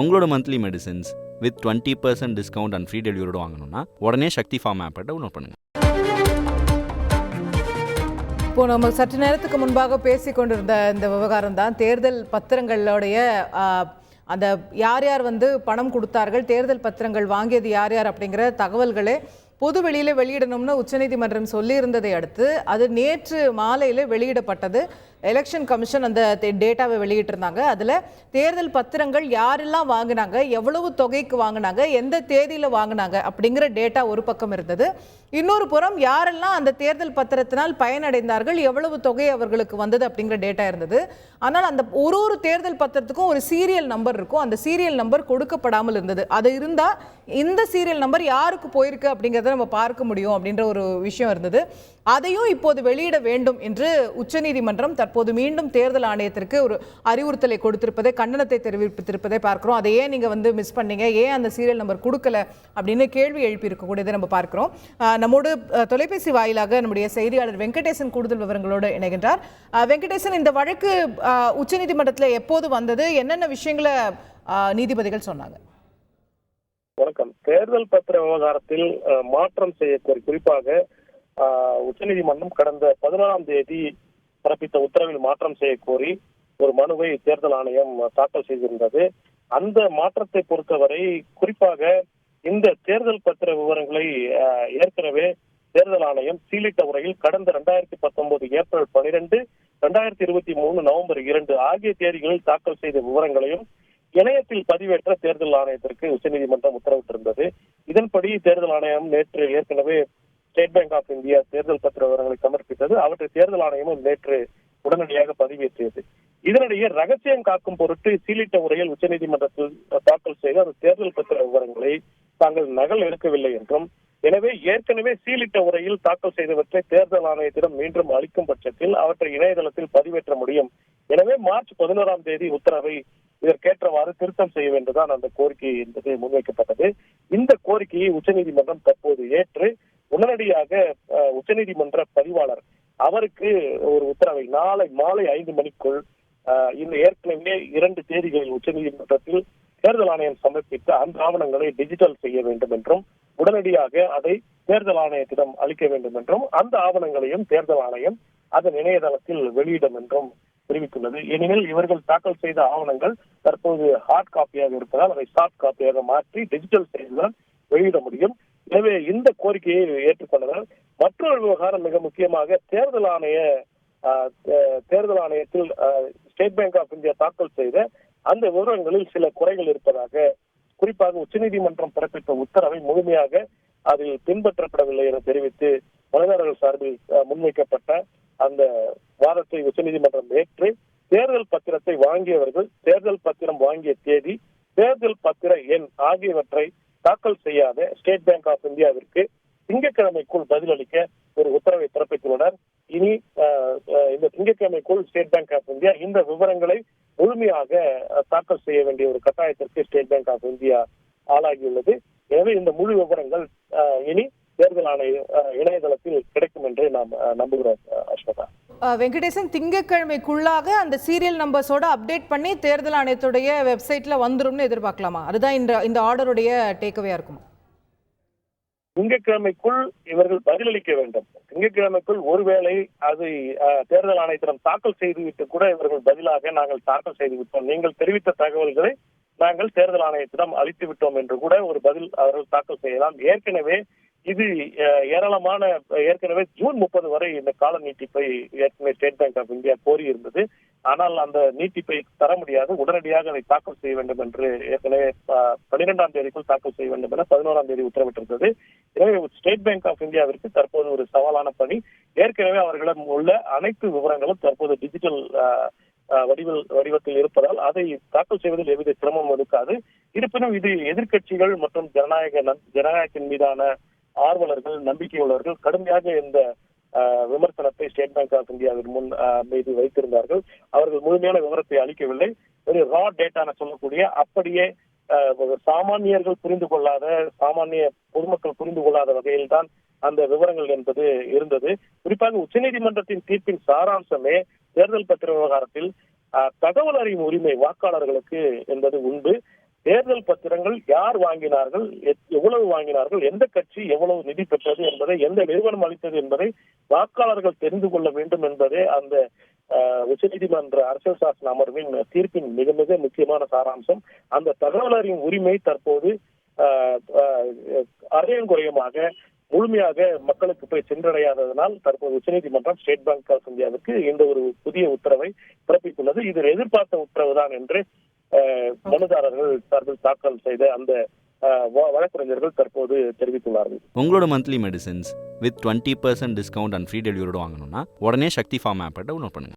உங்களோட monthly medicines with 20% discount and free டெலிவரியோட வாங்கணும்னா உடனே சக்தி ஃபார்ம் ஆப்பை டவுன்லோட் பண்ணுங்கள். இப்போ நம்ம சற்று நேரத்துக்கு முன்பாக பேசிக்கொண்டிருந்த இந்த விவகாரம் தான் தேர்தல் பத்திரங்களுடைய அந்த யார் யார் பணம் கொடுத்தார்கள், தேர்தல் பத்திரங்கள் வாங்கியது யார் யார் அப்படிங்கிற தகவல்களே பொது வெளியில் வெளியிடணும்னு உச்சநீதிமன்றம் சொல்லியிருந்ததை அடுத்து அது நேற்று மாலையில் வெளியிடப்பட்டது. எலெக்ஷன் கமிஷன் அந்த டேட்டாவை வெளியிட்டிருந்தாங்க. அதில் தேர்தல் பத்திரங்கள் யாரெல்லாம் வாங்கினாங்க, எவ்வளவு தொகைக்கு வாங்கினாங்க, எந்த தேதியில் வாங்கினாங்க அப்படிங்கிற டேட்டா ஒரு பக்கம் இருந்தது. இன்னொரு புறம் யாரெல்லாம் அந்த தேர்தல் பத்திரத்தினால் பயனடைந்தார்கள், எவ்வளவு தொகை அவர்களுக்கு வந்தது அப்படிங்கிற டேட்டா இருந்தது. ஆனால் அந்த ஒரு தேர்தல் பத்திரத்துக்கும் ஒரு சீரியல் நம்பர் இருக்கும். அந்த சீரியல் நம்பர் கொடுக்கப்படாமல் இருந்தது. அது இருந்தால் இந்த சீரியல் நம்பர் யாருக்கு போயிருக்கு அப்படிங்கிறத நம்ம பார்க்க முடியும் அப்படின்ற ஒரு விஷயம் இருந்தது. அதையும் இப்போது வெளியிட வேண்டும் என்று உச்சநீதிமன்றம் தற்போது மீண்டும் தேர்தல் ஆணையத்திற்கு ஒரு அறிவுறுத்தலை கொடுத்திருப்பதை, கண்டனத்தை தெரிவித்திருப்பதை பார்க்கிறோம். அதை ஏன் நீங்க மிஸ் பண்ணீங்க, ஏன் அந்த சீரியல் நம்பர் கொடுக்கல அப்படின்னு கேள்வி எழுப்பி இருக்கக்கூடியதை நம்ம பார்க்கிறோம். நம்மோடு தொலைபேசி வாயிலாக நம்முடைய செய்தியாளர் வெங்கடேசன் கூடுதல் விவரங்களோடு இணைகின்றார். வெங்கடேசன், இந்த வழக்கு உச்சநீதிமன்றத்தில் எப்போது வந்தது, என்னென்ன விஷயங்களை நீதிபதிகள் சொன்னாங்க? வணக்கம். தேர்தல் பத்திர விவகாரத்தில் மாற்றம் செய்யக்கோரி, குறிப்பாக உச்சநீதிமன்றம் கடந்த 11ஆம் தேதி பிறப்பித்த உத்தரவில் மாற்றம் செய்யக்கோரி ஒரு மனுவை தேர்தல் ஆணையம் தாக்கல் செய்திருந்தது. அந்த மாற்றத்தை பொறுத்தவரை குறிப்பாக இந்த தேர்தல் பத்திர விவரங்களை ஏற்கனவே தேர்தல் ஆணையம் சீலிட்ட உரையில் கடந்த 2019 ஏப்ரல் 12, 2023 நவம்பர் 2 ஆகிய தேதிகளில் தாக்கல் செய்த விவரங்களையும் இணையத்தில் பதிவேற்ற தேர்தல் ஆணையத்திற்கு உச்சநீதிமன்றம் உத்தரவிட்டிருந்தது. இதன்படி தேர்தல் ஆணையம் நேற்று ஏற்கனவே ஸ்டேட் பேங்க் ஆஃப் இந்தியா தேர்தல் பத்திர விவரங்களை சமர்ப்பித்தது. அவற்றை தேர்தல் ஆணையமும் நேற்று உடனடியாக பதிவேற்றியது. இதனிடையே ரகசியம் காக்கும் பொருட்டு சீலிட்ட உரையில் உச்சநீதிமன்றத்தில் தாக்கல் செய்த அந்த தேர்தல் பத்திர விவரங்களை தாங்கள் நகல் எடுக்கவில்லை என்றும், எனவே ஏற்கனவே சீலிட்ட உரையில் தாக்கல் செய்தவற்றை தேர்தல் ஆணையத்திடம் மீண்டும் அளிக்கும் பட்சத்தில் அவற்றை இணையதளத்தில் பதிவேற்ற முடியும். எனவே மார்ச் 11ஆம் தேதி உத்தரவை இதற்கேற்றவாறு திருத்தம் செய்ய வேண்டுதான் அந்த கோரிக்கை என்பது முன்வைக்கப்பட்டது. இந்த கோரிக்கையை உச்சநீதிமன்றம் தற்போது ஏற்று உடனடியாக உச்சநீதிமன்ற பதிவாளர் அவருக்கு ஒரு உத்தரவை நாளை மாலை 5 மணிக்குள் இந்த ஏற்கனவே 2 தேதிகளில் உச்சநீதிமன்றத்தில் தேர்தல் ஆணையம் சமர்ப்பித்த அந்த ஆவணங்களை டிஜிட்டல் செய்ய வேண்டும் என்றும், உடனடியாக அதை தேர்தல் ஆணையத்திடம் அளிக்க வேண்டும் என்றும், அந்த ஆவணங்களையும் தேர்தல் ஆணையம் அதன் இணையதளத்தில் வெளியிடும் என்றும் தெரிவித்துள்ளது. ஏனெனில் இவர்கள் தாக்கல் செய்த ஆவணங்கள் தற்போது ஹார்ட் காப்பியாக இருப்பதால் அதை சாஃப்ட் காப்பியாக மாற்றி டிஜிட்டல் செய்துதான் வெளியிட முடியும். எனவே இந்த கோரிக்கையை ஏற்றுக்கொண்டதால் மற்றொரு விவகாரம் மிக முக்கியமாக தேர்தல் ஆணையத்தில் ஸ்டேட் பேங்க் ஆஃப் இந்தியா தாக்கல் செய்த அந்த விவரங்களில் சில குறைகள் இருப்பதாக, குறிப்பாக உச்சநீதிமன்றம் பிறப்பித்த உத்தரவை முழுமையாக அதில் பின்பற்றப்படவில்லை என தெரிவித்து மனிதர்கள் சார்பில் முன்வைக்கப்பட்ட அந்த வாதத்தை உச்சநீதிமன்றம் ஏற்று தேர்தல் பத்திரத்தை வாங்கியவர்கள் தேர்தல் பத்திரம் வாங்கிய தேதி, தேர்தல் பத்திர எண் ஆகியவற்றை தாக்கல் செய்யாத ஸ்டேட் பேங்க் ஆஃப் இந்தியாவிற்கு திங்கட்கிழமைக்குள் பதிலளிக்க ஒரு உத்தரவை பிறப்பித்துள்ளனர். இனி இந்த திங்கட்கிழமைக்குள் ஸ்டேட் பேங்க் ஆஃப் இந்தியா இந்த விவரங்களை முழுமையாக தாக்கல் செய்ய வேண்டிய ஒரு கட்டாயத்திற்கு ஸ்டேட் பேங்க் ஆஃப் இந்தியா ஆளாகியுள்ளது. எனவே இந்த முழு விவரங்கள் இனி தேர்தல் ஆணைய இணையதளத்தில் கிடைக்கும் என்று நாம் நம்புகிறோம். அஸ்வதா, வெங்கடேசன், திங்கட்கிழமைக்குள்ளாக அந்த சீரியல் நம்பர்ஸோட அப்டேட் பண்ணி தேர்தல் ஆணையத்துடைய வெப்சைட்ல வந்துரும்னு எதிர்பார்க்கலாமா? அதுதான் இந்த ஆர்டருடைய டேக்அவேயா இருக்குமா? திங்கட்கிழமைக்குள் இவர்கள் பதிலளிக்க வேண்டும். திங்கட்கிழமைக்குள் ஒருவேளை அதை தேர்தல் ஆணையத்திடம் தாக்கல் செய்துவிட்டு கூட இவர்கள் பதிலாக நாங்கள் தாக்கல் செய்து விட்டோம், நீங்கள் தெரிவித்த தகவல்களை நாங்கள் தேர்தல் ஆணையத்திடம் அளித்து விட்டோம் என்று கூட ஒரு பதில் அவர்கள் தாக்கல் செய்யலாம். ஏற்கனவே இது ஏற்கனவே ஜூன் 30 வரை இந்த கால நீட்டிப்பை ஏற்கனவே ஸ்டேட் பேங்க் ஆஃப் இந்தியா கோரி இருந்தது. ஆனால் அந்த நீட்டிப்பை தர முடியாது, உடனடியாக அதை தாக்கல் செய்ய வேண்டும் என்று ஏற்கனவே 12ஆம் தேதிக்குள் தாக்கல் செய்ய வேண்டும் என 11ஆம் தேதி உத்தரவிட்டிருந்தது. எனவே ஸ்டேட் பேங்க் ஆஃப் இந்தியாவிற்கு தற்போது ஒரு சவாலான பணி. ஏற்கனவே அவர்களிடம் உள்ள அனைத்து விவரங்களும் தற்போது டிஜிட்டல் வடிவத்தில் இருப்பதால் அதை தாக்கல் செய்வதில் எவ்வித சிரமம் இருக்காது. இருப்பினும் இது எதிர்க்கட்சிகள் மற்றும் ஜனநாயகத்தின் மீதான ஆர்வலர்கள், நம்பிக்கை உள்ளவர்கள் கடுமையாக இந்த விமர்சனத்தை ஸ்டேட் பேங்க் ஆஃப் இந்தியாவின் மீது வைத்திருந்தார்கள். அவர்கள் முழுமையான விவரத்தை அளிக்கவில்லை. ஒரு ரா டேட்டா சொல்லக்கூடிய, அப்படியே சாமானியர்கள் புரிந்து கொள்ளாத, சாமானிய பொதுமக்கள் புரிந்து கொள்ளாத வகையில் தான் அந்த விவரங்கள் என்பது இருந்தது. குறிப்பாக உச்சநீதிமன்றத்தின் தீர்ப்பின் சாராம்சமே தேர்தல் பத்திர விவகாரத்தில் தகவல் அறியும் உரிமை வாக்காளர்களுக்கு என்பது உண்டு. தேர்தல் பத்திரங்கள் யார் வாங்கினார்கள், எவ்வளவு வாங்கினார்கள், எந்த கட்சி எவ்வளவு நிதி பெற்றது என்பதை, எந்த நிறுவனம் அளித்தது என்பதை வாக்காளர்கள் தெரிந்து கொள்ள வேண்டும் என்பதே அந்த உச்சநீதிமன்ற அரசியல் சாசன அமர்வின் தீர்ப்பின் மிக மிக முக்கியமான சாராம்சம். அந்த தகவல் அறியும் உரிமை தற்போது அரையும் குறையமாக முழுமையாக மக்களுக்கு போய் சென்றடையாததனால் தற்போது உச்சநீதிமன்றம் ஸ்டேட் பேங்க் ஆஃப் இந்தியாவிற்கு இந்த ஒரு புதிய உத்தரவை பிறப்பித்துள்ளது. இது எதிர்பார்த்த உத்தரவுதான் என்று மனுதாரர்கள் சார்பில் தாக்கல் செய்த அந்த வழக்கறிஞர்கள் தற்போது தெரிவித்துள்ளார்கள். உங்களோட monthly medicines with 20% discount and free டெலிவரியோட வாங்கணும்னா உடனே சக்தி ஃபார்ம் ஆப்பை டவுன்லோட் பண்ணுங்க.